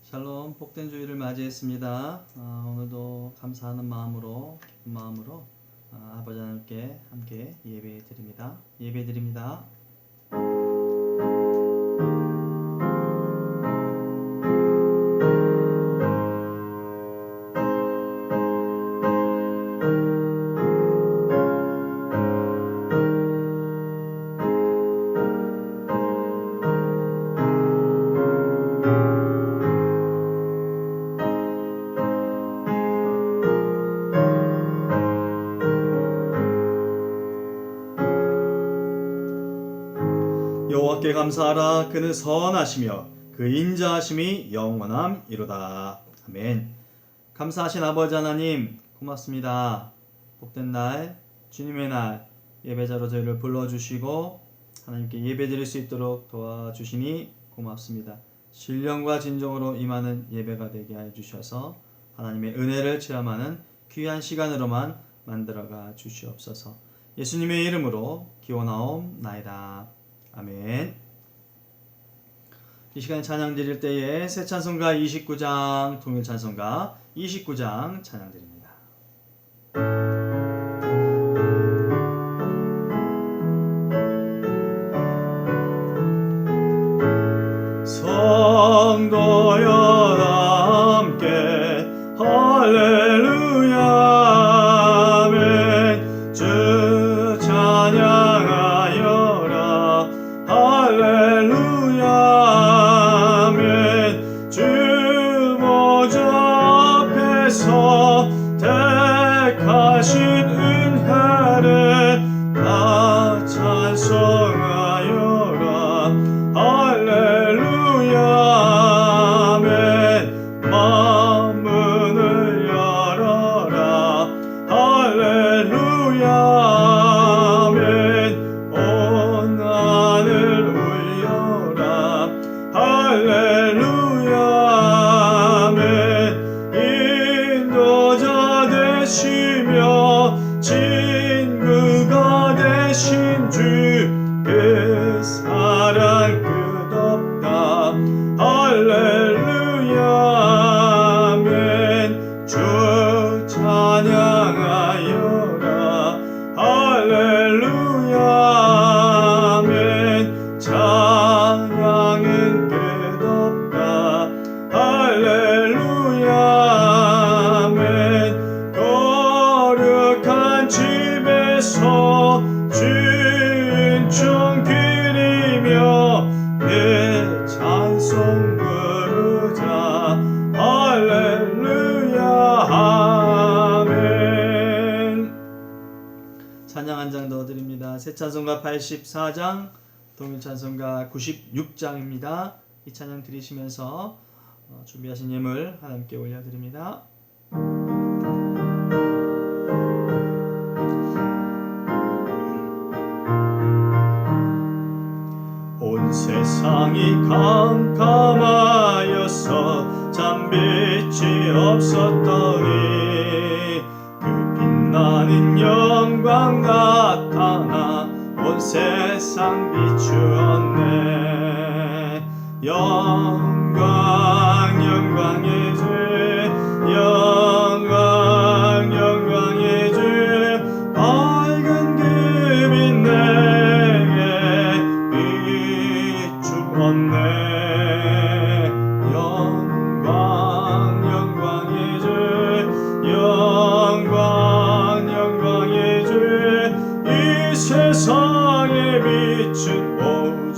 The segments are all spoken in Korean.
샬롬, 복된 주일을 맞이했습니다. 오늘도 감사하는 마음으로, 기쁜 마음으로 아버지 하나님께 함께 예배드립니다. 여호와께 감사하라. 그는 선하시며 그 인자하심이 영원함이로다. 아멘. 감사하신 아버지 하나님 고맙습니다. 복된 날, 주님의 날 예배자로 저희를 불러주시고 하나님께 예배드릴 수 있도록 도와주시니 고맙습니다. 신령과 진정으로 임하는 예배가 되게 하여 주셔서 하나님의 은혜를 체험하는 귀한 시간으로만 만들어가 주시옵소서. 예수님의 이름으로 기원하옵나이다. 아멘. 이 시간 찬양 드릴 때에 새 찬송가 29장, 동일 찬송가 29장 찬양 드립니다. 성도여 함께 할렐루야 아멘. 주 찬양하여라 할렐루야 아멘. 주 보좌 앞에서 택하신 은혜를 다 찬송하여라 할렐루야 아멘. 마음문을 열어라 할렐루야 아멘. 온 하늘 울려라 할렐루야 아멘. 인도자 되시며 친구가 되신 주 그 사랑 끝없다 할렐루야 아멘. 주 찬양하여라 할렐루야 아멘. 찬양은 끝없다 할렐루야 아멘. 거룩한 집에서 주인총 드리며 내 찬송 부르자 할렐루야 아멘. 찬양 한 장 더 드립니다. 새 찬송가 84장, 동일 찬송가 96장입니다. 이 찬양 드리시면서 준비하신 예물 하나님께 올려드립니다. 온 세상이 캄캄하여서 잠빛이 없었더니 그 빛나는 영광 나타나 온 세상 비추었네. 영광 영광의 주 영광 영광의 주 밝은 그 빛 내게 비추었네. 영광 영광의 주 영광 영광의 주 이 세상에 비춘 오직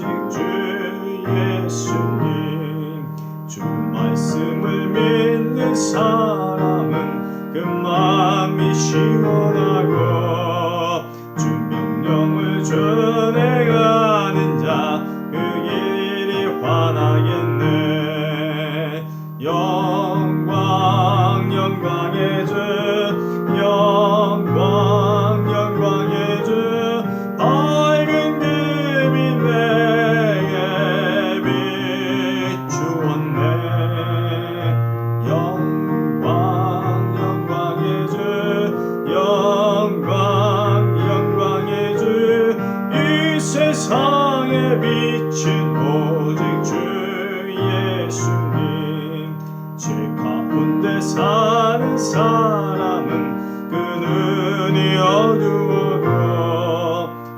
사는 사람은 그 눈이 어두워도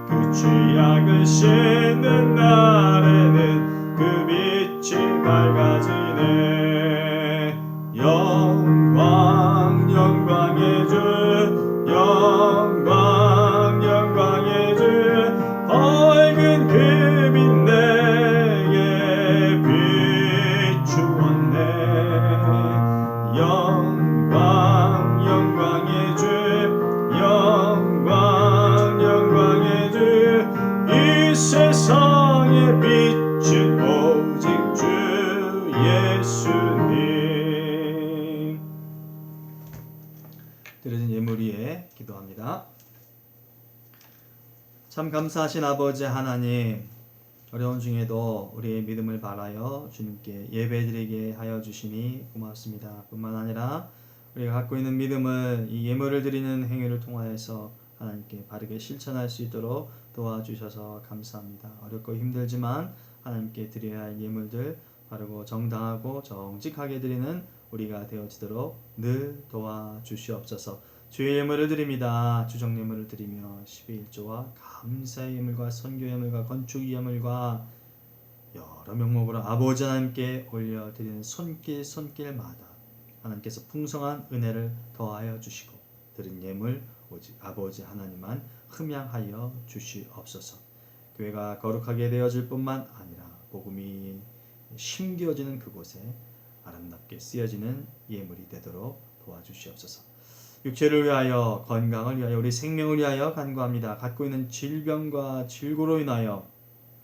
그 죄악을 씻는 날에는 그 빛이 밝아지네. 영광 영광의 주, 영광 영광의 주, 밝은 그 빛 내게 비추었네. 영광 영광의 주, 영광 영광의 주, 이 세상의 빛은 오직 주 예수님. 드려진 예물 위에 기도합니다. 참 감사하신 아버지 하나님, 어려운 중에도 우리의 믿음을 바라여 주님께 예배드리게 하여 주시니 고맙습니다. 뿐만 아니라 우리가 갖고 있는 믿음을 이 예물을 드리는 행위를 통하여서 하나님께 바르게 실천할 수 있도록 도와주셔서 감사합니다. 어렵고 힘들지만 하나님께 드려야 할 예물들 바르고 정당하고 정직하게 드리는 우리가 되어지도록 늘 도와주시옵소서. 주의 예물을 드립니다. 주정 예물을 드리며 12일조와 감사의 예물과 선교 예물과 건축 예물과 여러 명목으로 아버지 하나님께 올려드리는 손길마다 하나님께서 풍성한 은혜를 더하여 주시고 드린 예물 오직 아버지 하나님만 흠양하여 주시옵소서. 교회가 거룩하게 되어질 뿐만 아니라 복음이 심겨지는 그곳에 아름답게 쓰여지는 예물이 되도록 도와주시옵소서. 육체를 위하여, 건강을 위하여, 우리 생명을 위하여 간구합니다. 갖고 있는 질병과 질고로 인하여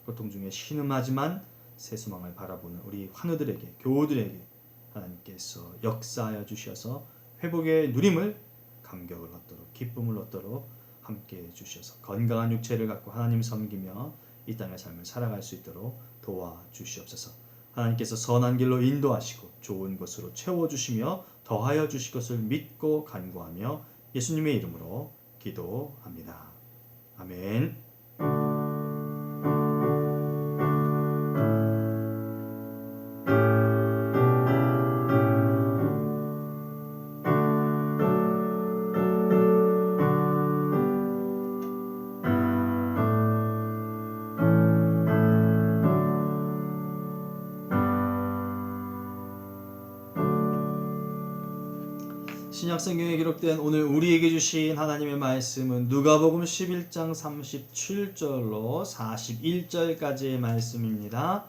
고통 중에 신음하지만 새 소망을 바라보는 우리 환우들에게, 교우들에게 하나님께서 역사하여 주셔서 회복의 누림을, 감격을 얻도록, 기쁨을 얻도록 함께해 주셔서 건강한 육체를 갖고 하나님 섬기며 이 땅의 삶을 살아갈 수 있도록 도와주시옵소서. 하나님께서 선한 길로 인도하시고 좋은 것으로 채워주시며 더하여 주실 것을 믿고 간구하며 예수님의 이름으로 기도합니다. 아멘. 신약성경에 기록된 오늘 우리에게 주신 하나님의 말씀은 누가복음 11장 37절로 41절까지의 말씀입니다.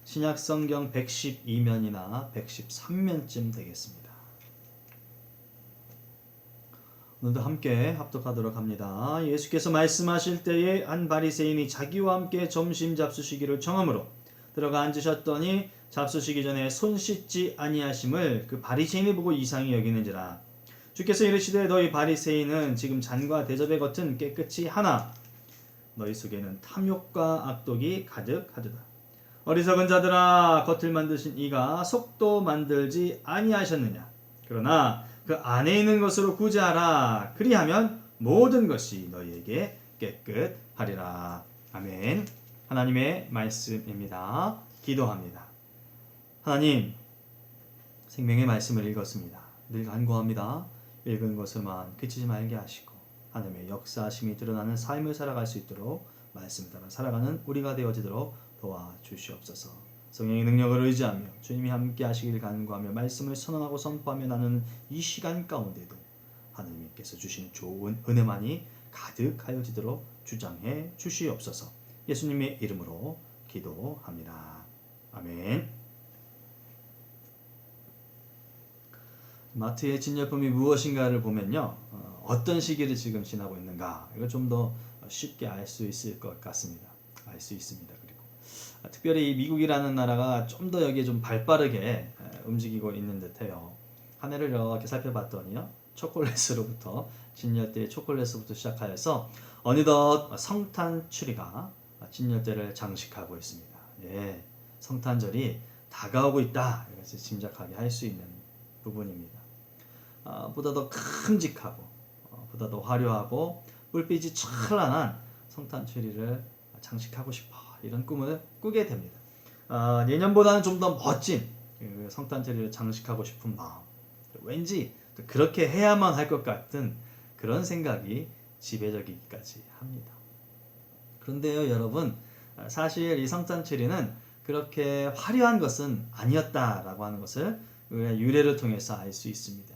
신약성경 112면이나 113면쯤 되겠습니다. 오늘도 함께 합독하도록 합니다. 예수께서 말씀하실 때에 한 바리새인이 자기와 함께 점심 잡수시기를 청하므로 들어가 앉으셨더니 잡수시기 전에 손 씻지 아니하심을 그 바리새인이 보고 이상히 여기는지라. 주께서 이르시되 너희 바리새인은 지금 잔과 대접의 겉은 깨끗이 하나 너희 속에는 탐욕과 악독이 가득하도다. 어리석은 자들아, 겉을 만드신 이가 속도 만들지 아니하셨느냐. 그러나 그 안에 있는 것으로 구제하라. 그리하면 모든 것이 너희에게 깨끗하리라. 아멘. 하나님의 말씀입니다. 기도합니다. 하나님, 생명의 말씀을 읽었습니다. 늘 간구합니다. 읽은 것을만 그치지 말게 하시고 하나님의 역사하심이 드러나는 삶을 살아갈 수 있도록 말씀 따라 살아가는 우리가 되어지도록 도와주시옵소서. 성령의 능력을 의지하며 주님이 함께 하시길 간구하며 말씀을 선언하고 선포하며 나누는 이 시간 가운데도 하나님께서 주신 좋은 은혜만이 가득하여지도록 주장해 주시옵소서. 예수님의 이름으로 기도합니다. 아멘. 마트의 진열품이 무엇인가를 보면요, 어떤 시기를 지금 지나고 있는가, 이걸 좀 더 쉽게 알 수 있을 것 같습니다. 알 수 있습니다. 그리고 특별히 이 미국이라는 나라가 좀 더 여기에 좀 발빠르게 움직이고 있는 듯해요. 한 해를 이렇게 살펴봤더니요, 초콜릿으로부터 진열대의 초콜릿부터 시작하여서 어느덧 성탄 추리가 진열대를 장식하고 있습니다. 예, 성탄절이 다가오고 있다, 이것을 짐작하게 할 수 있는 부분입니다. 보다 더 큼직하고 보다 더 화려하고 불빛이 찬란한 성탄 트리를 장식하고 싶어, 이런 꿈을 꾸게 됩니다. 내년보다는 좀 더 멋진 성탄 트리를 장식하고 싶은 마음, 왠지 그렇게 해야만 할 것 같은 그런 생각이 지배적이기까지 합니다. 그런데요, 여러분, 사실 이 성탄추리는 그렇게 화려한 것은 아니었다라고 하는 것을 우리가 유래를 통해서 알 수 있습니다.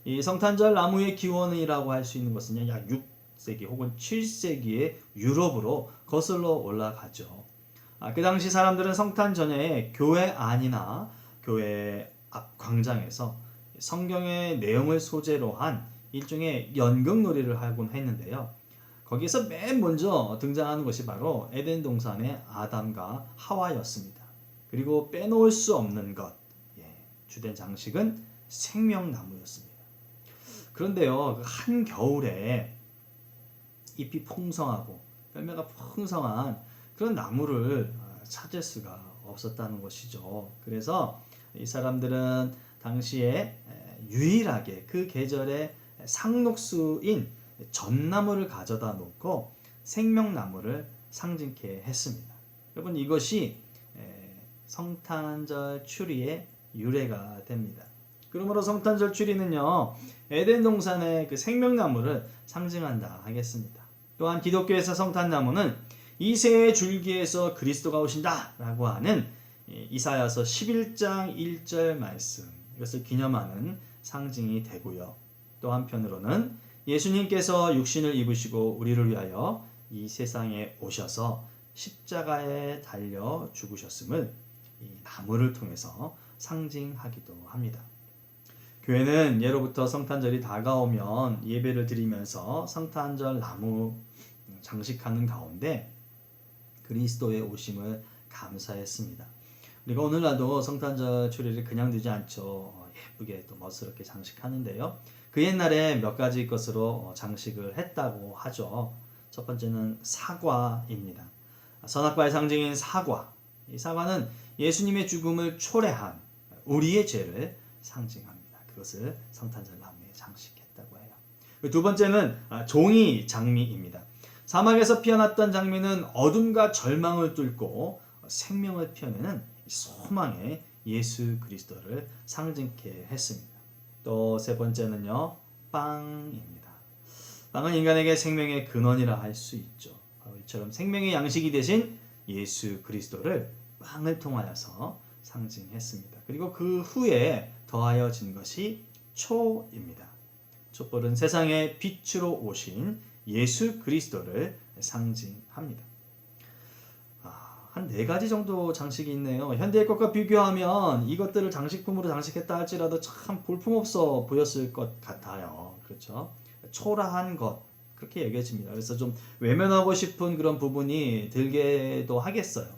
이 성탄절 나무의 기원이라고 할 수 있는 것은 약 6세기 혹은 7세기의 유럽으로 거슬러 올라가죠. 그 당시 사람들은 성탄 전야에 교회 안이나 교회 앞 광장에서 성경의 내용을 소재로 한 일종의 연극놀이를 하곤 했는데요. 거기서 맨 먼저 등장하는 것이 바로 에덴 동산의 아담과 하와였습니다. 그리고 빼놓을 수 없는 것, 주된 장식은 생명나무였습니다. 그런데요, 한겨울에 잎이 풍성하고 열매가 풍성한 그런 나무를 찾을 수가 없었다는 것이죠. 그래서 이 사람들은 당시에 유일하게 그 계절의 상록수인 전나무를 가져다 놓고 생명나무를 상징케 했습니다. 여러분, 이것이 성탄절 추리의 유래가 됩니다. 그러므로 성탄절 추리는요, 에덴 동산의 그 생명나무를 상징한다 하겠습니다. 또한 기독교에서 성탄나무는 이새의 줄기에서 그리스도가 오신다 라고 하는 이사야서 11장 1절 말씀, 이것을 기념하는 상징이 되고요. 또 한편으로는 예수님께서 육신을 입으시고 우리를 위하여 이 세상에 오셔서 십자가에 달려 죽으셨음을 이 나무를 통해서 상징하기도 합니다. 교회는 예로부터 성탄절이 다가오면 예배를 드리면서 성탄절 나무 장식하는 가운데 그리스도의 오심을 감사했습니다. 우리가 오늘날도 성탄절 추리를 그냥 두지 않죠. 예쁘게 또 멋스럽게 장식하는데요. 그 옛날에 몇 가지 것으로 장식을 했다고 하죠. 첫 번째는 사과입니다. 선악과의 상징인 사과. 이 사과는 예수님의 죽음을 초래한 우리의 죄를 상징합니다. 그것을 성탄절 나무에 장식했다고 해요. 두 번째는 종이 장미입니다. 사막에서 피어났던 장미는 어둠과 절망을 뚫고 생명을 피어내는 소망의 예수 그리스도를 상징케 했습니다. 또 세 번째는요, 빵입니다. 빵은 인간에게 생명의 근원이라 할 수 있죠. 바로 이처럼 생명의 양식이 되신 예수 그리스도를 빵을 통하여서 상징했습니다. 그리고 그 후에 더하여진 것이 초입니다. 촛불은 세상의 빛으로 오신 예수 그리스도를 상징합니다. 한 4가지 정도 장식이 있네요. 현대의 것과 비교하면 이것들을 장식품으로 장식했다 할지라도 참 볼품없어 보였을 것 같아요. 그렇죠? 초라한 것, 그렇게 여겨집니다. 그래서 좀 외면하고 싶은 그런 부분이 들게도 하겠어요.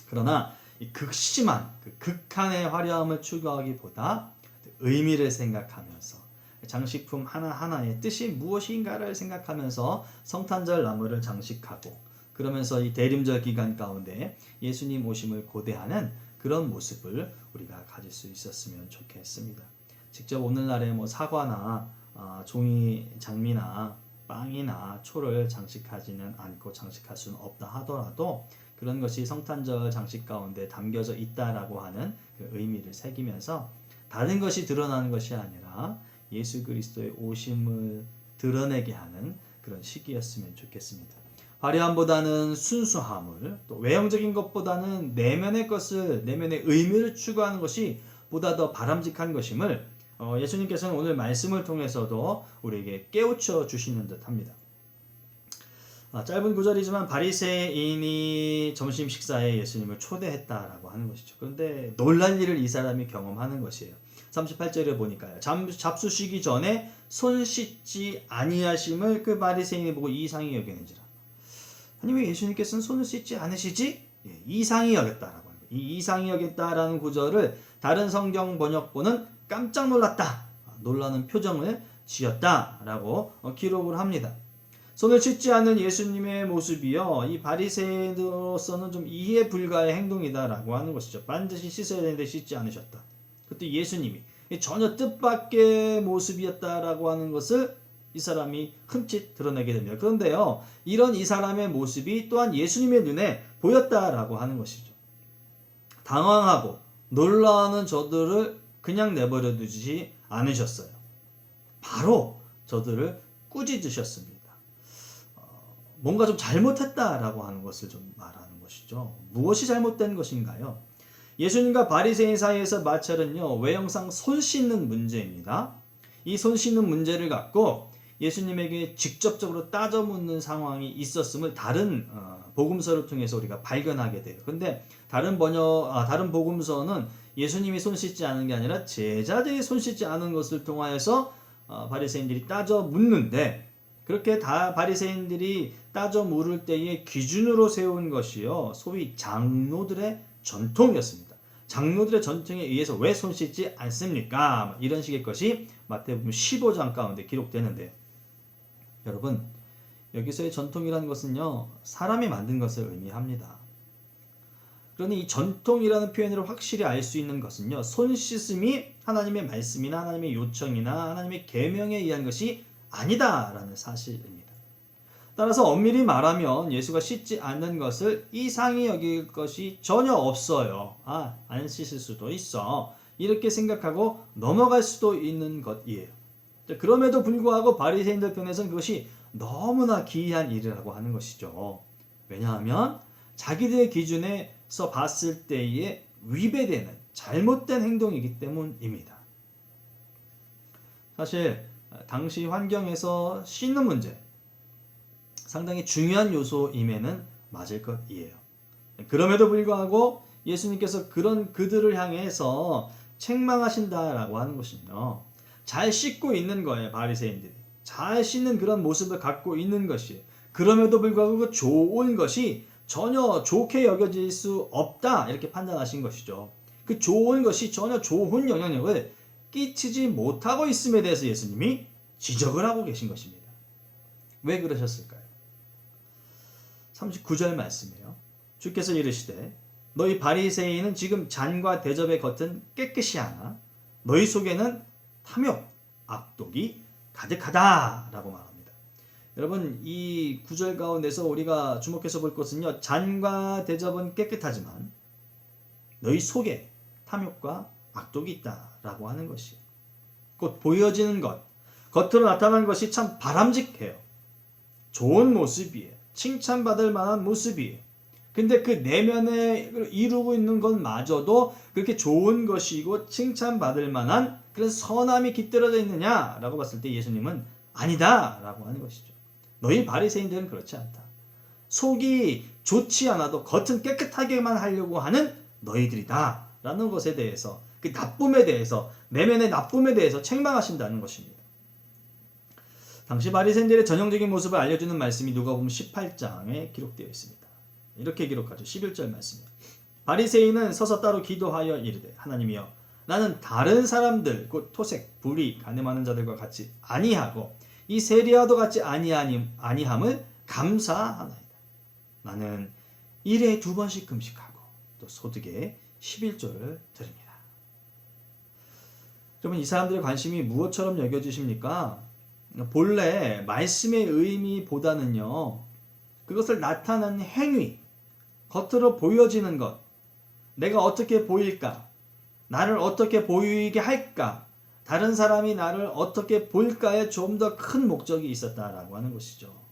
그러나 이 극심한, 극한의 화려함을 추구하기보다 의미를 생각하면서 장식품 하나하나의 뜻이 무엇인가를 생각하면서 성탄절 나무를 장식하고, 그러면서 이 대림절 기간 가운데 예수님 오심을 고대하는 그런 모습을 우리가 가질 수 있었으면 좋겠습니다. 직접 오늘날에 사과나 종이 장미나 빵이나 초를 장식하지는 않고 장식할 수는 없다 하더라도 그런 것이 성탄절 장식 가운데 담겨져 있다라고 하는 그 의미를 새기면서 다른 것이 드러나는 것이 아니라 예수 그리스도의 오심을 드러내게 하는 그런 시기였으면 좋겠습니다. 화려함보다는 순수함을, 또 외형적인 것보다는 내면의 것을, 내면의 의미를 추구하는 것이 보다 더 바람직한 것임을 예수님께서는 오늘 말씀을 통해서도 우리에게 깨우쳐 주시는 듯 합니다. 짧은 구절이지만 바리새인이 점심 식사에 예수님을 초대했다라고 하는 것이죠. 그런데 놀랄 일을 이 사람이 경험하는 것이에요. 38절에 보니까요. 잡수시기 전에 손 씻지 아니하심을 그 바리새인이 보고 이상히 여기는지라. 아니, 왜 예수님께서는 손을 씻지 않으시지? 이상히 여겼다라고 하는 거예요. 이 이상히 여겼다라는 구절을 다른 성경 번역본은 깜짝 놀랐다, 놀라는 표정을 지었다라고 기록을 합니다. 손을 씻지 않는 예수님의 모습이요, 이 바리새인으로서는 좀 이해 불가의 행동이다라고 하는 것이죠. 반드시 씻어야 되는데 씻지 않으셨다. 그때 예수님이 전혀 뜻밖의 모습이었다라고 하는 것을 이 사람이 흠칫 드러내게 됩니다. 그런데요, 이런 이 사람의 모습이 또한 예수님의 눈에 보였다라고 하는 것이죠. 당황하고 놀라는 저들을 그냥 내버려 두지 않으셨어요. 바로 저들을 꾸짖으셨습니다. 뭔가 좀 잘못했다라고 하는 것을 좀 말하는 것이죠. 무엇이 잘못된 것인가요? 예수님과 바리새인 사이에서 마찰은요, 외형상 손 씻는 문제입니다. 이 손 씻는 문제를 갖고 예수님에게 직접적으로 따져 묻는 상황이 있었음을 다른 복음서를 통해서 우리가 발견하게 돼요. 근데 다른 복음서는 예수님이 손 씻지 않은 게 아니라 제자들이 손 씻지 않은 것을 통하여서 바리새인들이 따져 묻는데, 그렇게 다 바리새인들이 따져 물을 때에 기준으로 세운 것이요, 소위 장로들의 전통이었습니다. 장로들의 전통에 의해서 왜 손 씻지 않습니까? 이런 식의 것이 마태복음 15장 가운데 기록되는데요. 여러분, 여기서의 전통이라는 것은요, 사람이 만든 것을 의미합니다. 그러니 이 전통이라는 표현으로 확실히 알 수 있는 것은요, 손 씻음이 하나님의 말씀이나 하나님의 요청이나 하나님의 계명에 의한 것이 아니다라는 사실입니다. 따라서 엄밀히 말하면 예수가 씻지 않는 것을 이상히 여길 것이 전혀 없어요. 안 씻을 수도 있어. 이렇게 생각하고 넘어갈 수도 있는 것이에요. 그럼에도 불구하고 바리새인들 편에서는 그것이 너무나 기이한 일이라고 하는 것이죠. 왜냐하면 자기들의 기준에서 봤을 때에 위배되는 잘못된 행동이기 때문입니다. 사실 당시 환경에서 씻는 문제, 상당히 중요한 요소임에는 맞을 것이에요. 그럼에도 불구하고 예수님께서 그런 그들을 향해서 책망하신다라고 하는 것은요, 잘 씻고 있는 거예요. 바리새인들이 잘 씻는 그런 모습을 갖고 있는 것이에요. 그럼에도 불구하고 그 좋은 것이 전혀 좋게 여겨질 수 없다, 이렇게 판단하신 것이죠. 그 좋은 것이 전혀 좋은 영향력을 끼치지 못하고 있음에 대해서 예수님이 지적을 하고 계신 것입니다. 왜 그러셨을까요? 39절 말씀이에요. 주께서 이르시되 너희 바리새인은 지금 잔과 대접의 겉은 깨끗이 하나 너희 속에는 탐욕, 악독이 가득하다 라고 말합니다. 여러분, 이 구절 가운데서 우리가 주목해서 볼 것은요, 잔과 대접은 깨끗하지만 너희 속에 탐욕과 악독이 있다 라고 하는 것이, 곧 보여지는 것, 겉으로 나타나는 것이 참 바람직해요. 좋은 모습이에요. 칭찬받을 만한 모습이에요. 근데 그 내면에 이루고 있는 것마저도 그렇게 좋은 것이고 칭찬받을 만한 그런 선함이 깃들어져 있느냐라고 봤을 때 예수님은 아니다 라고 하는 것이죠. 너희 바리새인들은 그렇지 않다. 속이 좋지 않아도 겉은 깨끗하게만 하려고 하는 너희들이다 라는 것에 대해서, 그 나쁨에 대해서, 내면의 나쁨에 대해서 책망하신다는 것입니다. 당시 바리새인들의 전형적인 모습을 알려주는 말씀이 누가복음 18장에 기록되어 있습니다. 이렇게 기록하죠. 11절 말씀이요. 바리새인은 서서 따로 기도하여 이르되 하나님이여 나는 다른 사람들 곧 토색, 불의, 간음하는 자들과 같이 아니하고 이 세리와도 같이 아니함을 감사하나이다. 나는 일에 2번씩 금식하고 또 소득에 11조를 드립니다. 여러분, 이 사람들의 관심이 무엇처럼 여겨지십니까? 본래 말씀의 의미보다는요, 그것을 나타내는 행위, 겉으로 보여지는 것, 내가 어떻게 보일까, 나를 어떻게 보이게 할까, 다른 사람이 나를 어떻게 볼까에 좀 더 큰 목적이 있었다라고 하는 것이죠.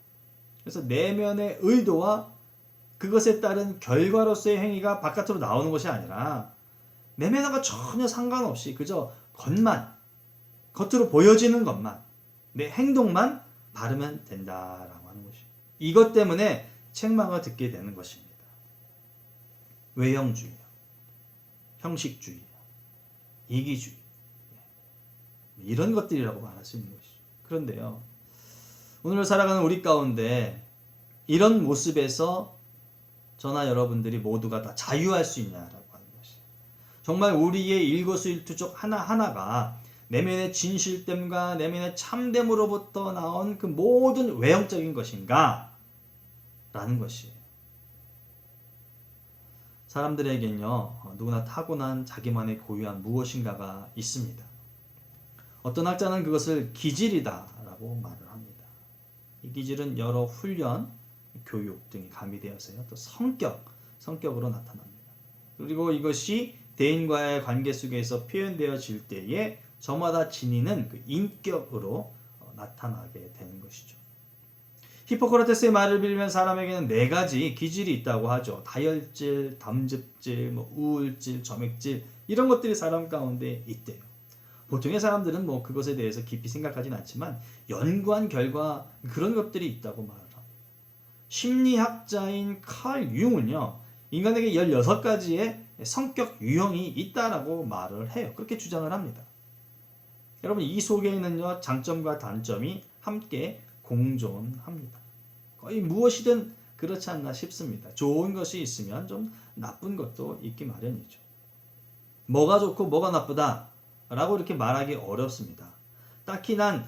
그래서 내면의 의도와 그것에 따른 결과로서의 행위가 바깥으로 나오는 것이 아니라 내면과 전혀 상관없이 그저 겉으로 보여지는 것만, 내 행동만 바르면 된다라고 하는 것이죠. 이것 때문에 책망을 듣게 되는 것입니다. 외형주의, 형식주의, 이기주의, 이런 것들이라고 말할 수 있는 것이죠. 그런데요, 오늘 살아가는 우리 가운데 이런 모습에서 저나 여러분들이 모두가 다 자유할 수 있냐라고 하는 것이죠. 정말 우리의 일거수일투족 하나하나가 내면의 진실됨과 내면의 참됨으로부터 나온 그 모든 외형적인 것인가? 라는 것이에요. 사람들에겐요, 누구나 타고난 자기만의 고유한 무엇인가가 있습니다. 어떤 학자는 그것을 기질이다 라고 말을 합니다. 이 기질은 여러 훈련, 교육 등이 가미되어서요, 또 성격으로 나타납니다. 그리고 이것이 대인과의 관계 속에서 표현되어질 때에 저마다 지니는 그 인격으로 나타나게 되는 것이죠. 히포크라테스의 말을 빌면 사람에게는 4가지 기질이 있다고 하죠. 다혈질, 담즙질, 우울질, 점액질 이런 것들이 사람 가운데 있대요. 보통의 사람들은 그것에 대해서 깊이 생각하진 않지만 연구한 결과 그런 것들이 있다고 말을 합니다. 심리학자인 칼 융은요, 인간에게 16가지의 성격 유형이 있다라고 말을 해요. 그렇게 주장을 합니다. 여러분, 이 속에는요, 장점과 단점이 함께 공존합니다. 거의 무엇이든 그렇지 않나 싶습니다. 좋은 것이 있으면 좀 나쁜 것도 있기 마련이죠. 뭐가 좋고 뭐가 나쁘다 라고 이렇게 말하기 어렵습니다. 딱히 난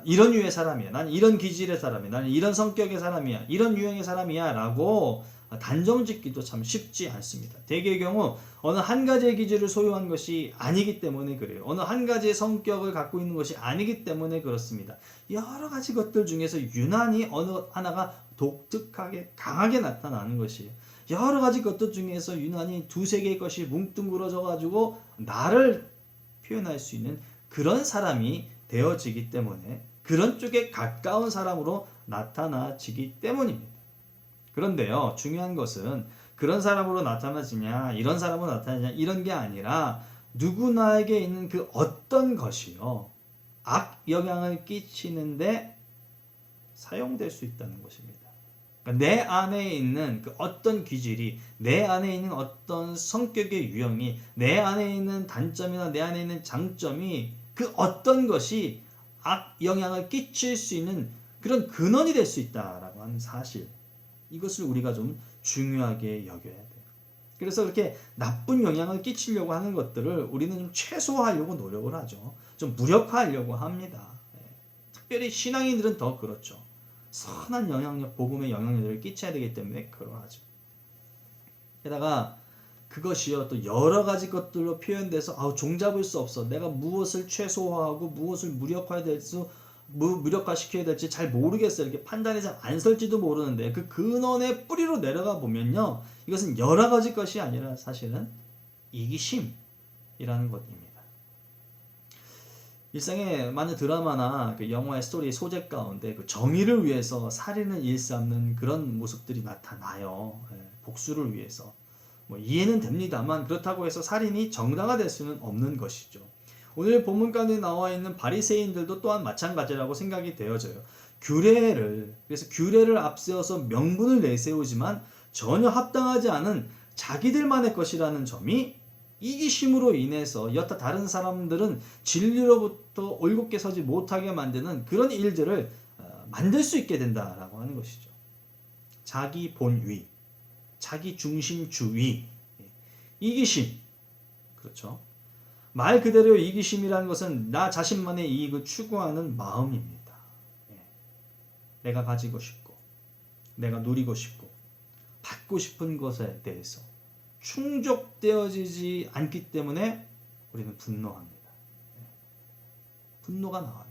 이런 유의 사람이야, 난 이런 기질의 사람이야, 나는 이런 성격의 사람이야, 이런 유형의 사람이야 라고 단정짓기도 참 쉽지 않습니다. 대개의 경우 어느 한 가지의 기질을 소유한 것이 아니기 때문에 그래요. 어느 한 가지의 성격을 갖고 있는 것이 아니기 때문에 그렇습니다. 여러 가지 것들 중에서 유난히 어느 하나가 독특하게 강하게 나타나는 것이에요. 여러 가지 것들 중에서 유난히 2-3개의 것이 뭉뚱그러져 가지고 나를 표현할 수 있는 그런 사람이 되어지기 때문에, 그런 쪽에 가까운 사람으로 나타나지기 때문입니다. 그런데요, 중요한 것은 그런 사람으로 나타나지냐, 이런 사람으로 나타나냐, 이런 게 아니라 누구나에게 있는 그 어떤 것이요, 악 영향을 끼치는데 사용될 수 있다는 것입니다. 그러니까 내 안에 있는 그 어떤 기질이, 내 안에 있는 어떤 성격의 유형이, 내 안에 있는 단점이나 내 안에 있는 장점이, 그 어떤 것이 악 영향을 끼칠 수 있는 그런 근원이 될 수 있다라고 하는 사실, 이것을 우리가 좀 중요하게 여겨야 돼요. 그래서 이렇게 나쁜 영향을 끼치려고 하는 것들을 우리는 좀 최소화하려고 노력을 하죠. 좀 무력화하려고 합니다. 특별히 신앙인들은 더 그렇죠. 선한 영향력, 복음의 영향력을 끼쳐야 되기 때문에 그러하죠. 게다가 그것이요, 또 여러 가지 것들로 표현돼서 종잡을 수 없어, 내가 무엇을 최소화하고 무엇을 무력화시켜야 될지 잘 모르겠어요, 이렇게 판단이 잘 안 설지도 모르는데, 그 근원의 뿌리로 내려가 보면요, 이것은 여러 가지 것이 아니라 사실은 이기심이라는 것입니다. 일상의 많은 드라마나 그 영화의 스토리 소재 가운데 그 정의를 위해서 살인을 일삼는 그런 모습들이 나타나요. 복수를 위해서. 이해는 됩니다만, 그렇다고 해서 살인이 정당화될 수는 없는 것이죠. 오늘 본문 가운데 나와 있는 바리새인들도 또한 마찬가지라고 생각이 되어져요. 그래서 규례를 앞세워서 명분을 내세우지만 전혀 합당하지 않은 자기들만의 것이라는 점이 이기심으로 인해서 여타 다른 사람들은 진리로부터 올곧게 서지 못하게 만드는 그런 일들을 만들 수 있게 된다라고 하는 것이죠. 자기 본위, 자기 중심주의, 이기심. 그렇죠. 말 그대로 이기심이라는 것은 나 자신만의 이익을 추구하는 마음입니다. 내가 가지고 싶고, 내가 누리고 싶고, 받고 싶은 것에 대해서 충족되어지지 않기 때문에 우리는 분노합니다. 분노가 나와요.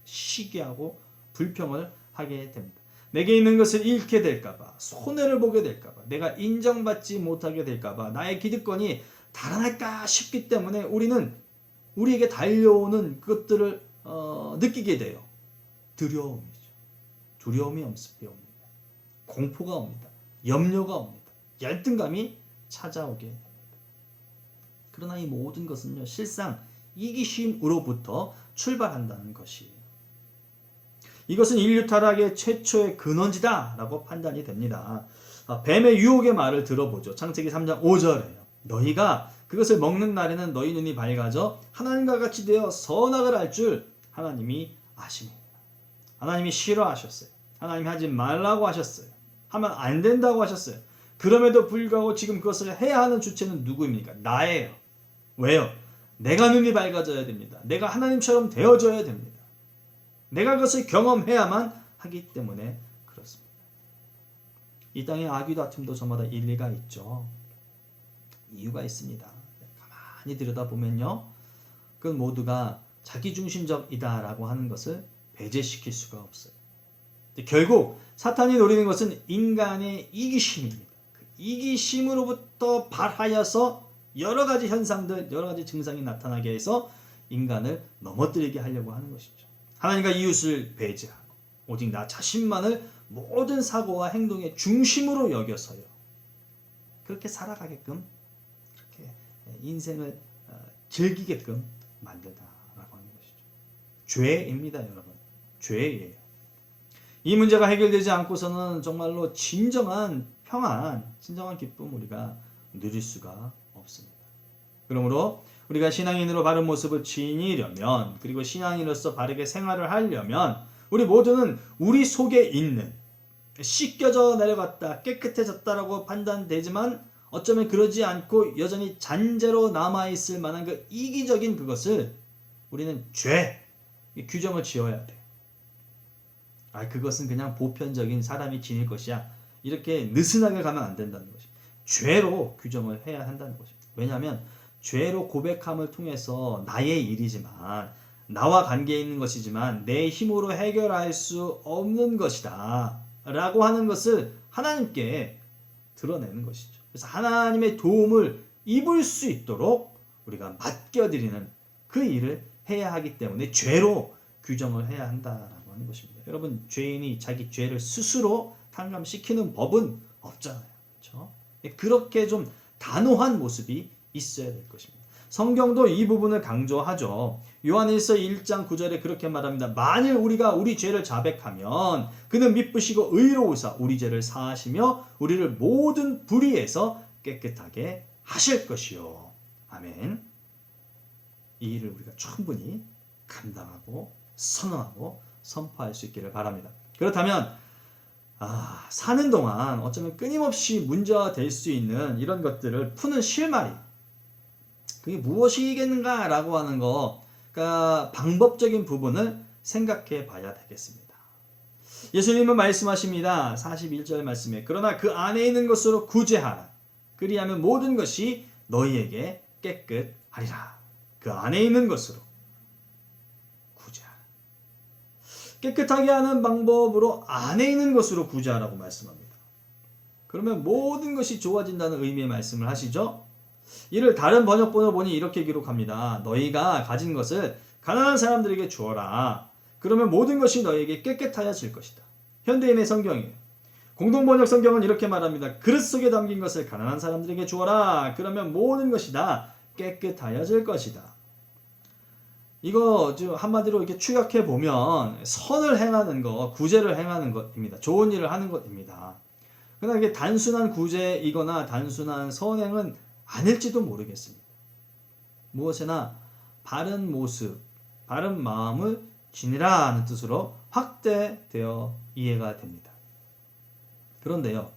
시기하고 불평을 하게 됩니다. 내게 있는 것을 잃게 될까봐, 손해를 보게 될까봐, 내가 인정받지 못하게 될까봐, 나의 기득권이 달아날까 싶기 때문에 우리에게 달려오는 그것들을 느끼게 돼요. 두려움이죠. 두려움이 엄습해 옵니다. 공포가 옵니다. 염려가 옵니다. 열등감이 찾아오게 됩니다. 그러나 이 모든 것은요, 실상 이기심으로부터 출발한다는 것이에요. 이것은 인류 타락의 최초의 근원지다라고 판단이 됩니다. 뱀의 유혹의 말을 들어보죠. 창세기 3장 5절에요. 너희가 그것을 먹는 날에는 너희 눈이 밝아져 하나님과 같이 되어 선악을 알 줄 하나님이 아십니다. 하나님이 싫어하셨어요. 하나님이 하지 말라고 하셨어요. 하면 안 된다고 하셨어요. 그럼에도 불구하고 지금 그것을 해야 하는 주체는 누구입니까? 나예요. 왜요? 내가 눈이 밝아져야 됩니다. 내가 하나님처럼 되어져야 됩니다. 내가 그것을 경험해야만 하기 때문에 그렇습니다. 이 땅의 악의 다툼도 저마다 일리가 있죠. 이유가 있습니다. 가만히 들여다보면요, 그건 모두가 자기중심적이다라고 하는 것을 배제시킬 수가 없어요. 결국 사탄이 노리는 것은 인간의 이기심입니다. 그 이기심으로부터 발하여서 여러 가지 현상들, 여러 가지 증상이 나타나게 해서 인간을 넘어뜨리게 하려고 하는 것이죠. 하나님과 이웃을 배제하고 오직 나 자신만을 모든 사고와 행동의 중심으로 여겨서요. 그렇게 살아가게끔, 그렇게 인생을 즐기게끔 만들다라고 하는 것이죠. 죄입니다, 여러분. 죄예요. 이 문제가 해결되지 않고서는 정말로 진정한 평안, 진정한 기쁨 우리가 누릴 수가 없습니다. 그러므로 우리가 신앙인으로 바른 모습을 지니려면, 그리고 신앙인으로서 바르게 생활을 하려면 우리 모두는 우리 속에 있는 씻겨져 내려갔다, 깨끗해졌다라고 판단되지만 어쩌면 그러지 않고 여전히 잔재로 남아있을 만한 그 이기적인 그것을 우리는 죄, 규정을 지어야 돼요. 그것은 그냥 보편적인 사람이 지닐 것이야. 이렇게 느슨하게 가면 안 된다는 것이. 죄로 규정을 해야 한다는 것입니다. 왜냐하면 죄로 고백함을 통해서 나의 일이지만, 나와 관계 있는 것이지만 내 힘으로 해결할 수 없는 것이다 라고 하는 것을 하나님께 드러내는 것이죠. 그래서 하나님의 도움을 입을 수 있도록 우리가 맡겨드리는 그 일을 해야 하기 때문에 죄로 규정을 해야 한다라고 하는 것입니다. 여러분, 죄인이 자기 죄를 스스로 탕감시키는 법은 없잖아요. 그렇죠? 그렇게 좀 단호한 모습이 있어야 될 것입니다. 성경도 이 부분을 강조하죠. 요한일서 1장 9절에 그렇게 말합니다. 만일 우리가 우리 죄를 자백하면 그는 미쁘시고 의로우사 우리 죄를 사하시며 우리를 모든 불의에서 깨끗하게 하실 것이요. 아멘. 이 일을 우리가 충분히 감당하고 선언하고 선포할 수 있기를 바랍니다. 그렇다면 사는 동안 어쩌면 끊임없이 문제가 될 수 있는 이런 것들을 푸는 실마리, 그게 무엇이겠는가 라고 하는 거, 그러니까 방법적인 부분을 생각해 봐야 되겠습니다. 예수님은 말씀하십니다. 41절 말씀에 그러나 그 안에 있는 것으로 구제하라. 그리하면 모든 것이 너희에게 깨끗하리라. 그 안에 있는 것으로 구제하라. 깨끗하게 하는 방법으로 안에 있는 것으로 구제하라고 말씀합니다. 그러면 모든 것이 좋아진다는 의미의 말씀을 하시죠. 이를 다른 번역본을 보니 이렇게 기록합니다. 너희가 가진 것을 가난한 사람들에게 주어라. 그러면 모든 것이 너희에게 깨끗하여질 것이다. 현대인의 성경이에요. 공동번역 성경은 이렇게 말합니다. 그릇 속에 담긴 것을 가난한 사람들에게 주어라. 그러면 모든 것이 다 깨끗하여질 것이다. 이거 한마디로 이렇게 추격해 보면 선을 행하는 것, 구제를 행하는 것입니다. 좋은 일을 하는 것입니다. 그러나 이게 단순한 구제이거나 단순한 선행은 아닐지도 모르겠습니다. 무엇이나 바른 모습, 바른 마음을 지니라 하는 뜻으로 확대되어 이해가 됩니다. 그런데요,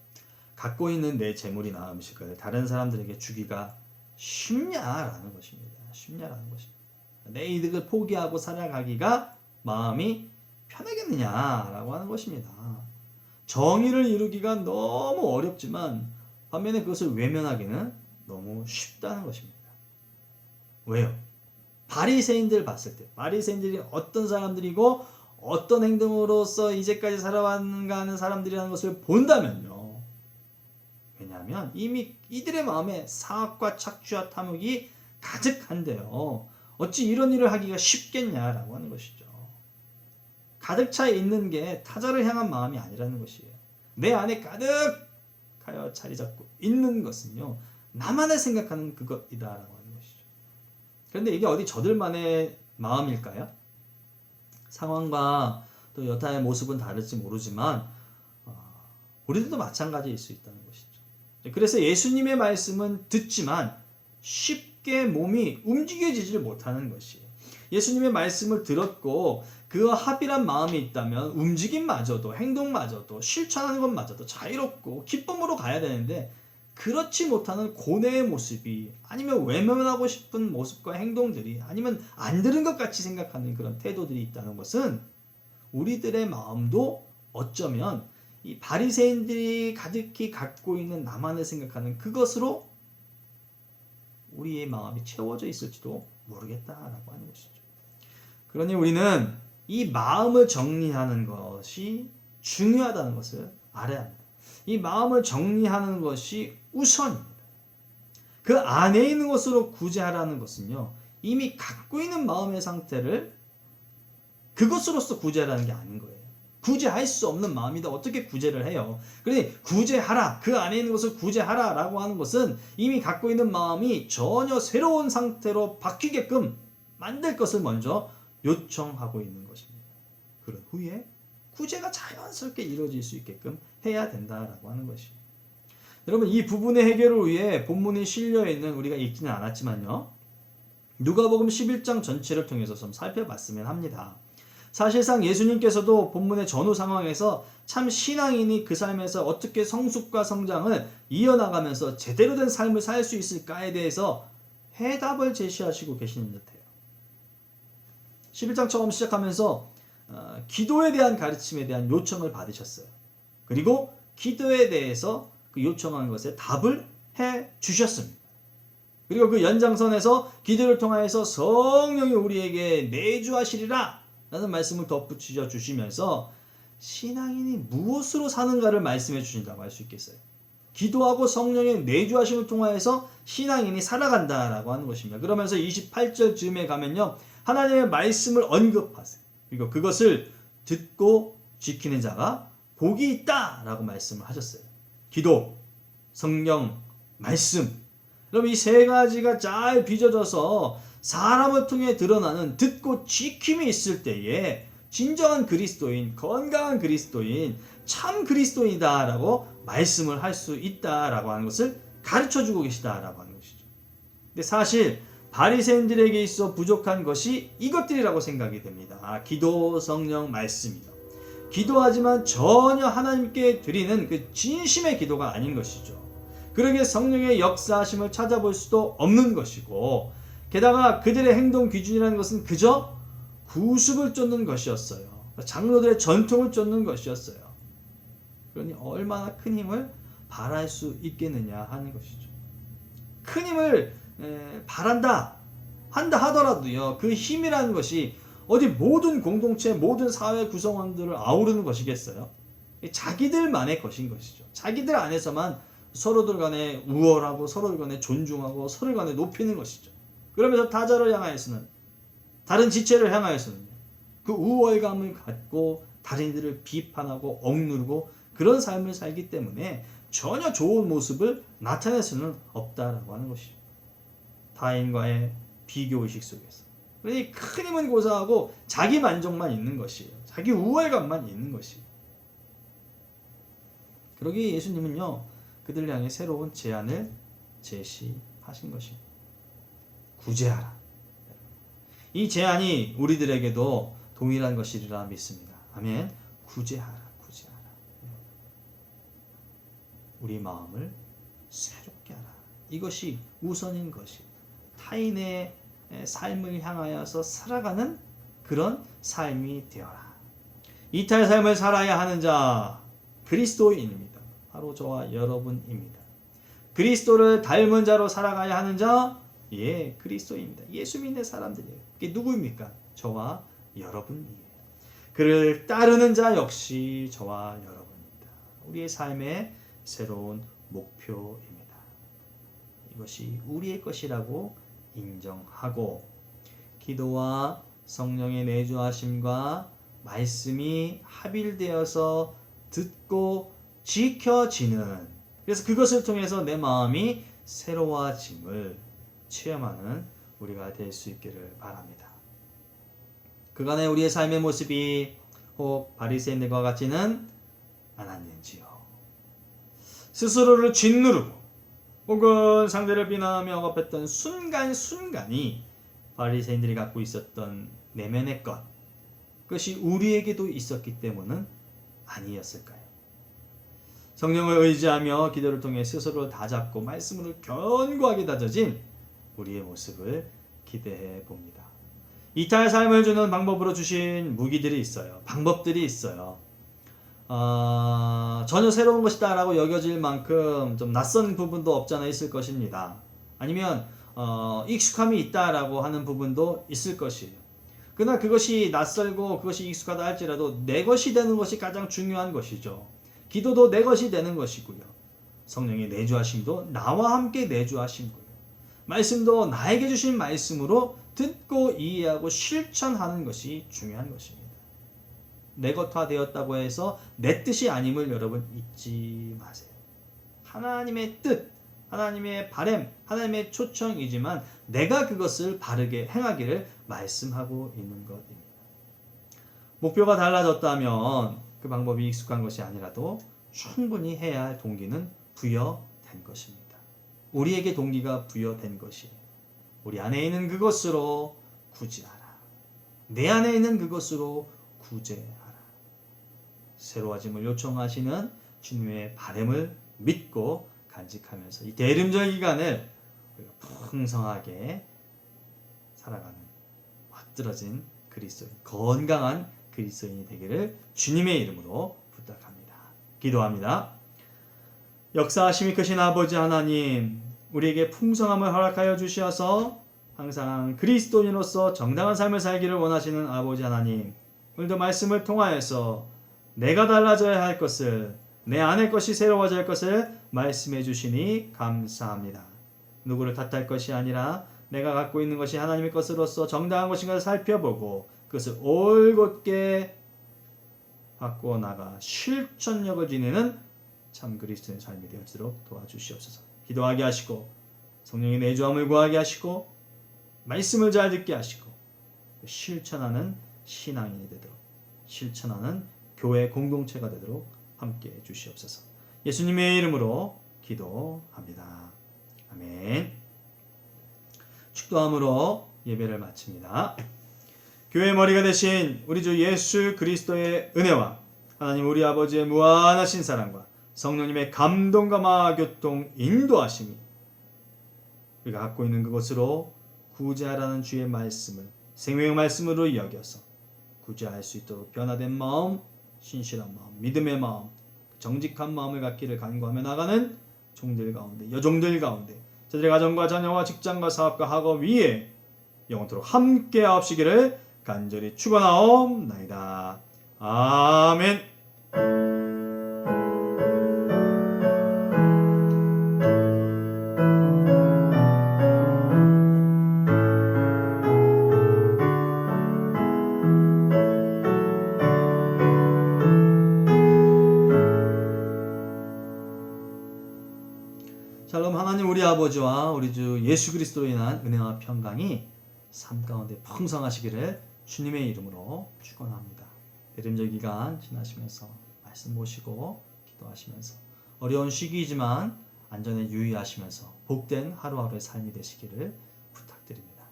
갖고 있는 내 재물이나 음식을 다른 사람들에게 주기가 쉽냐라는 것입니다. 쉽냐라는 것입니다. 내 이득을 포기하고 살아가기가 마음이 편하겠느냐라고 하는 것입니다. 정의를 이루기가 너무 어렵지만 반면에 그것을 외면하기는 너무 쉽다는 것입니다. 왜요? 바리새인들 봤을 때, 바리새인들이 어떤 사람들이고 어떤 행동으로서 이제까지 살아왔는가 하는 사람들이라는 것을 본다면요. 왜냐하면 이미 이들의 마음에 사악과 착취와 탐욕이 가득한데요. 어찌 이런 일을 하기가 쉽겠냐라고 하는 것이죠. 가득 차 있는 게 타자를 향한 마음이 아니라는 것이에요. 내 안에 가득하여 자리 잡고 있는 것은요, 나만을 생각하는 그것이다라고 하는 것이죠. 그런데 이게 어디 저들만의 마음일까요? 상황과 또 여타의 모습은 다를지 모르지만 우리들도 마찬가지일 수 있다는 것이죠. 그래서 예수님의 말씀은 듣지만 쉽게 몸이 움직여지질 못하는 것이에요. 예수님의 말씀을 들었고 그와 합일한 마음이 있다면 움직임마저도, 행동마저도, 실천하는 것마저도 자유롭고 기쁨으로 가야 되는데, 그렇지 못하는 고뇌의 모습이, 아니면 외면하고 싶은 모습과 행동들이, 아니면 안 들은 것 같이 생각하는 그런 태도들이 있다는 것은 우리들의 마음도 어쩌면 이 바리새인들이 가득히 갖고 있는 나만을 생각하는 그것으로 우리의 마음이 채워져 있을지도 모르겠다라고 하는 것이죠. 그러니 우리는 이 마음을 정리하는 것이 중요하다는 것을 알아야 합니다. 이 마음을 정리하는 것이 우선입니다. 그 안에 있는 것으로 구제하라는 것은요, 이미 갖고 있는 마음의 상태를 그것으로서 구제하라는 게 아닌 거예요. 구제할 수 없는 마음이다. 어떻게 구제를 해요? 그러니 구제하라, 그 안에 있는 것을 구제하라 라고 하는 것은 이미 갖고 있는 마음이 전혀 새로운 상태로 바뀌게끔 만들 것을 먼저 요청하고 있는 것입니다. 그런 후에 구제가 자연스럽게 이루어질 수 있게끔 해야 된다라고 하는 것이죠. 여러분, 이 부분의 해결을 위해 본문에 실려있는, 우리가 읽지는 않았지만요, 누가복음 11장 전체를 통해서 좀 살펴봤으면 합니다. 사실상 예수님께서도 본문의 전후 상황에서 참 신앙인이 그 삶에서 어떻게 성숙과 성장을 이어나가면서 제대로 된 삶을 살 수 있을까에 대해서 해답을 제시하시고 계시는 듯해요. 11장 처음 시작하면서 기도에 대한 가르침에 대한 요청을 받으셨어요. 그리고 기도에 대해서 그 요청한 것에 답을 해 주셨습니다. 그리고 그 연장선에서 기도를 통하여서 성령이 우리에게 내주하시리라 라는 말씀을 덧붙여 주시면서 신앙인이 무엇으로 사는가를 말씀해 주신다고 할 수 있겠어요. 기도하고 성령의 내주하심을 통하여서 신앙인이 살아간다라고 하는 것입니다. 그러면서 28절 즈음에 가면요, 하나님의 말씀을 언급하세요. 그리고 그것을 듣고 지키는 자가 복이 있다라고 말씀을 하셨어요. 기도, 성령, 말씀. 그럼 이 세 가지가 잘 빚어져서 사람을 통해 드러나는 듣고 지킴이 있을 때에 진정한 그리스도인, 건강한 그리스도인, 참 그리스도인이다라고 말씀을 할 수 있다라고 하는 것을 가르쳐주고 계시다라고 하는 것이죠. 근데 사실 바리새인들에게 있어 부족한 것이 이것들이라고 생각이 됩니다. 기도, 성령, 말씀이요. 기도하지만 전혀 하나님께 드리는 그 진심의 기도가 아닌 것이죠. 그러기에 성령의 역사하심을 찾아볼 수도 없는 것이고, 게다가 그들의 행동 기준이라는 것은 그저 구습을 쫓는 것이었어요. 장로들의 전통을 쫓는 것이었어요. 그러니 얼마나 큰 힘을 발할 수 있겠느냐 하는 것이죠. 큰 힘을 발한다 한다 하더라도요, 그 힘이라는 것이 어디 모든 공동체, 모든 사회 구성원들을 아우르는 것이겠어요? 자기들만의 것인 것이죠. 자기들 안에서만 서로들 간에 우월하고 서로들 간에 존중하고 서로들 간에 높이는 것이죠. 그러면서 타자를 향하여서는, 다른 지체를 향하여서는 그 우월감을 갖고 다른 이들을 비판하고 억누르고 그런 삶을 살기 때문에 전혀 좋은 모습을 나타낼 수는 없다라고 하는 것이죠. 타인과의 비교의식 속에서. 그러니 큰 힘은 고사하고 자기 만족만 있는 것이에요. 자기 우월감만 있는 것이에요. 그러기에 예수님은요, 그들을 향해 새로운 제안을 제시하신 것입니다. 구제하라. 이 제안이 우리들에게도 동일한 것이리라 믿습니다. 아멘. 구제하라. 구제하라. 우리 마음을 새롭게 하라. 이것이 우선인 것이, 타인의 삶을 향하여서 살아가는 그런 삶이 되어라. 이타의 삶을 살아야 하는 자, 그리스도인입니다. 바로 저와 여러분입니다. 그리스도를 닮은 자로 살아가야 하는 자, 예, 그리스도입니다. 예수 믿는 사람들이에요. 그게 누구입니까? 저와 여러분이에요. 그를 따르는 자 역시 저와 여러분입니다. 우리의 삶의 새로운 목표입니다. 이것이 우리의 것이라고 인정하고, 기도와 성령의 내주하심과 말씀이 합일되어서 듣고 지켜지는, 그래서 그것을 통해서 내 마음이 새로워짐을 체험하는 우리가 될 수 있기를 바랍니다. 그간의 우리의 삶의 모습이 혹 바리새인들과 같지는 않았는지요. 스스로를 짓누르고 혹은 상대를 비난하며 억압했던 순간순간이 바리새인들이 갖고 있었던 내면의 것, 그것이 우리에게도 있었기 때문은 아니었을까요? 성령을 의지하며 기도를 통해 스스로를 다잡고 말씀으로 견고하게 다져진 우리의 모습을 기대해 봅니다. 이타의 삶을 주는 방법으로 주신 무기들이 있어요. 방법들이 있어요. 전혀 새로운 것이다 라고 여겨질 만큼 좀 낯선 부분도 없지 않아 있을 것입니다. 아니면 익숙함이 있다 라고 하는 부분도 있을 것이에요. 그러나 그것이 낯설고 그것이 익숙하다 할지라도 내 것이 되는 것이 가장 중요한 것이죠. 기도도 내 것이 되는 것이고요. 성령의 내주하심도 나와 함께 내주하심고요. 말씀도 나에게 주신 말씀으로 듣고 이해하고 실천하는 것이 중요한 것입니다. 내 것화 되었다고 해서 내 뜻이 아님을 여러분 잊지 마세요. 하나님의 뜻, 하나님의 바램, 하나님의 초청이지만 내가 그것을 바르게 행하기를 말씀하고 있는 것입니다. 목표가 달라졌다면 그 방법이 익숙한 것이 아니라도 충분히 해야 할 동기는 부여된 것입니다. 우리에게 동기가 부여된 것이에요. 우리 안에 있는 그것으로 구제하라. 내 안에 있는 그것으로 구제하라. 새로워짐을 요청하시는 주님의 바람을 믿고 간직하면서 이 대림절 기간을 우리가 풍성하게 살아가는 멋들어진 그리스도인, 건강한 그리스도인이 되기를 주님의 이름으로 부탁합니다. 기도합니다. 역사하심이 크신 아버지 하나님, 우리에게 풍성함을 허락하여 주시어서 항상 그리스도인으로서 정당한 삶을 살기를 원하시는 아버지 하나님, 오늘도 말씀을 통하여서 내가 달라져야 할 것을, 내 안의 것이 새로워질 것을 말씀해 주시니 감사합니다. 누구를 탓할 것이 아니라 내가 갖고 있는 것이 하나님의 것으로서 정당한 것인가를 살펴보고 그것을 올곧게 바꾸어 나가 실천력을 지니는 참 그리스도의 삶이 되어지도록 도와주시옵소서. 기도하게 하시고 성령의 내주함을 구하게 하시고 말씀을 잘 듣게 하시고 실천하는 신앙인이 되도록, 실천하는 교회 공동체가 되도록 함께 해 주시옵소서. 예수님의 이름으로 기도합니다. 아멘. 축도함으로 예배를 마칩니다. 교회의 머리가 되신 우리 주 예수 그리스도의 은혜와 하나님 우리 아버지의 무한하신 사랑과 성령님의 감동감화 교통 인도하심이 우리가 갖고 있는 그것으로 구제하라는 주의 말씀을 생명의 말씀으로 여겨서 구제할 수 있도록 변화된 마음, 신실한 마음, 믿음의 마음, 정직한 마음을 갖기를 간구하며 나가는 종들 가운데, 여종들 가운데 저들의 가정과 자녀와 직장과 사업과 학업 위에 영원토록 함께 하옵시기를 간절히 축원하옵나이다. 아멘. 샬롬. 하나님 우리 아버지와 우리 주 예수 그리스도로 인한 은혜와 평강이 삶 가운데 풍성하시기를 주님의 이름으로 축원합니다. 대림절 기간 지나시면서 말씀 보시고 기도하시면서 어려운 시기이지만 안전에 유의하시면서 복된 하루하루의 삶이 되시기를 부탁드립니다.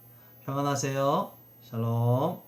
평안하세요. 샬롬.